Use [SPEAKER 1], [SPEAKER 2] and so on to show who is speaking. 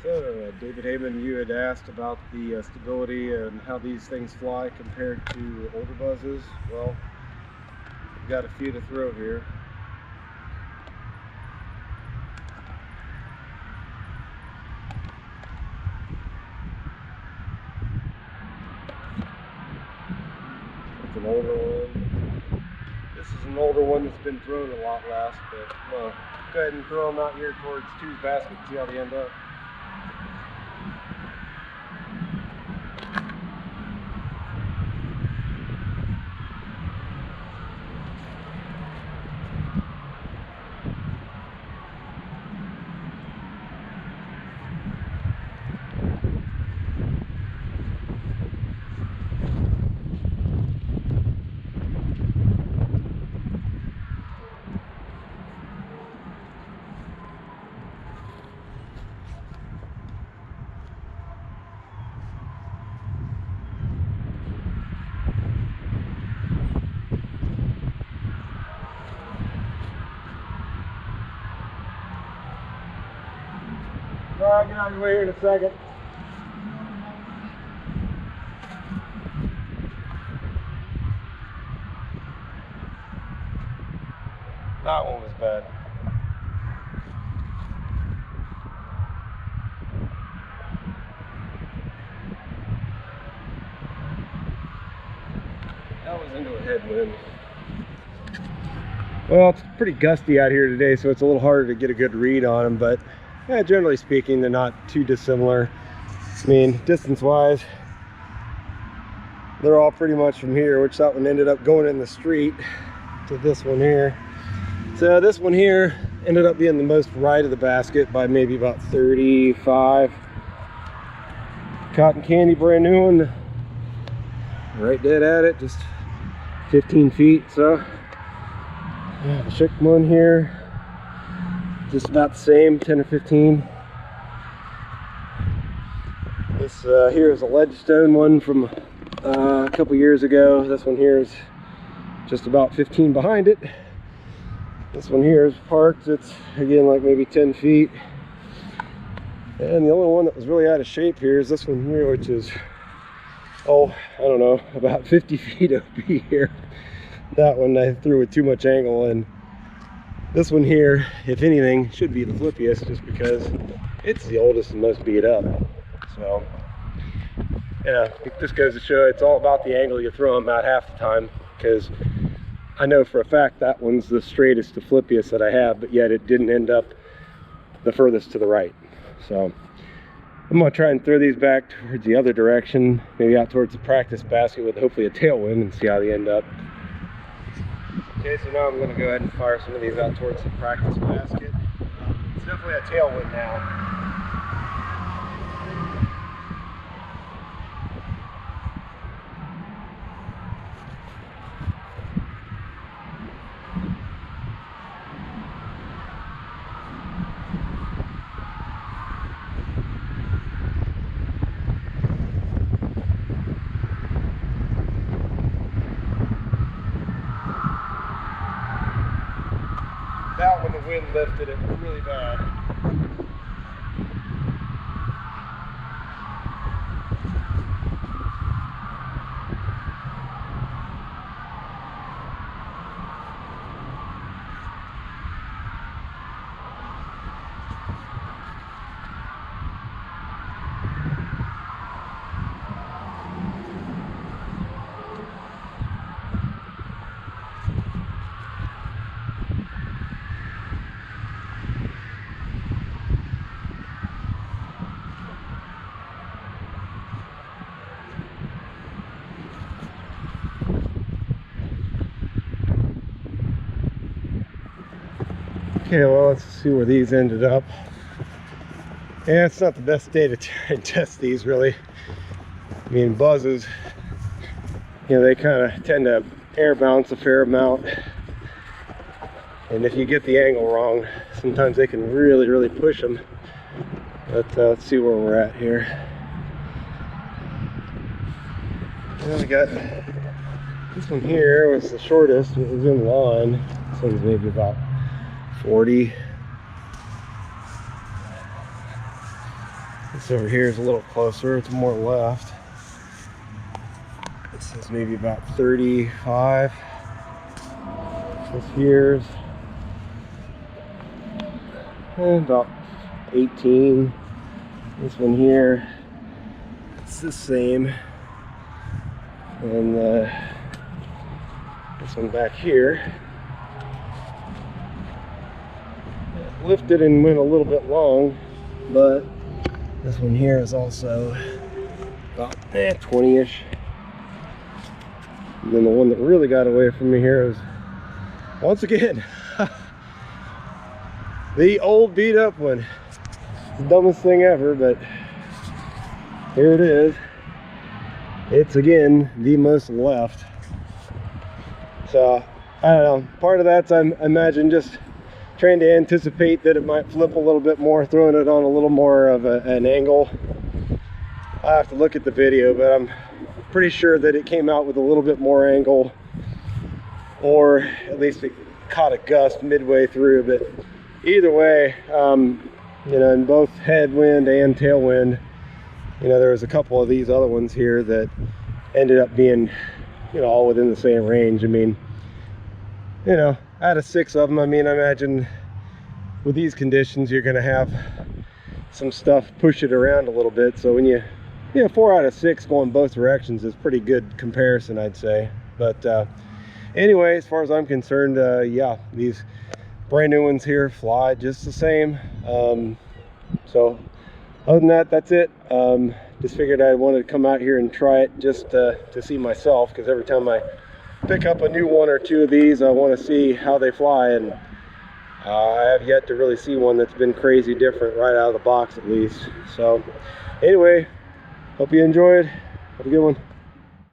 [SPEAKER 1] So, David Heyman, you had asked about the stability and how these things fly compared to older buzzes. Well, we've got a few to throw here. It's an older one. This is an older one that's been thrown a lot less, but well, go ahead and throw them out here towards Two's basket and see how they end up. Alright, get out of your way here in a second. That one was bad. That was into a headwind. Well, it's pretty gusty out here today, so it's a little harder to get a good read on them, but yeah, generally speaking, they're not too dissimilar. I mean, distance-wise, they're all pretty much from here, which that one ended up going in the street to this one here. So this one here ended up being the most right of the basket by maybe about 35. Cotton candy, brand new one. Right dead at it, just 15 feet. So yeah, the chick one here, just about the same, 10 or 15. This here is a Ledgestone one from a couple years ago. This one here is just about 15 behind it. This one here is parked. It's again like maybe 10 feet. And the only one that was really out of shape here is this one here, which is, oh, I don't know, about 50 feet OP here. That one I threw with too much angle, and this one here, if anything, should be the flippiest just because it's the oldest and most beat up. So, yeah, it just goes to show it's all about the angle you throw them at half the time, because I know for a fact that one's the straightest to flippiest that I have, but yet it didn't end up the furthest to the right. So I'm going to try and throw these back towards the other direction, maybe out towards the practice basket with hopefully a tailwind, and see how they end up. Okay, so now I'm going to go ahead and fire some of these out towards the practice basket. It's definitely a tailwind now. That one, the wind lifted it really bad. Okay, well, let's see where these ended up. Yeah, it's not the best day to try and test these, really. I mean, buzzes, you know, they kind of tend to air bounce a fair amount. And if you get the angle wrong, sometimes they can really push them. But let's see where we're at here. Well, we got this one here was the shortest. It was in line. This one's maybe about 40. This over here is a little closer, it's more left. This is maybe about 35. This here's about 18. This one here, it's the same. And this one back here, lifted and went a little bit long, but this one here is also about 20-ish. And then the one that really got away from me here is, once again, the old beat up one. It's the dumbest thing ever, but here it is. It's again the most left. So I don't know, part of that's, I imagine, just trying to anticipate that it might flip a little bit more, throwing it on a little more of an angle. I have to look at the video, but I'm pretty sure that it came out with a little bit more angle, or at least it caught a gust midway through. But either way, you know, in both headwind and tailwind, you know, there was a couple of these other ones here that ended up being, you know, all within the same range. I mean, you know, out of 6 of them, I mean, I imagine with these conditions you're going to have some stuff push it around a little bit. So when you know, 4 out of 6 going both directions is pretty good comparison, I'd say. But anyway, as far as I'm concerned, yeah, these brand new ones here fly just the same. So other than that, that's it. Just figured I wanted to come out here and try it just to see myself, because every time I pick up a new 1 or 2 of these, I want to see how they fly, and I have yet to really see one that's been crazy different right out of the box, at least. So anyway, hope you enjoyed. Have a good one.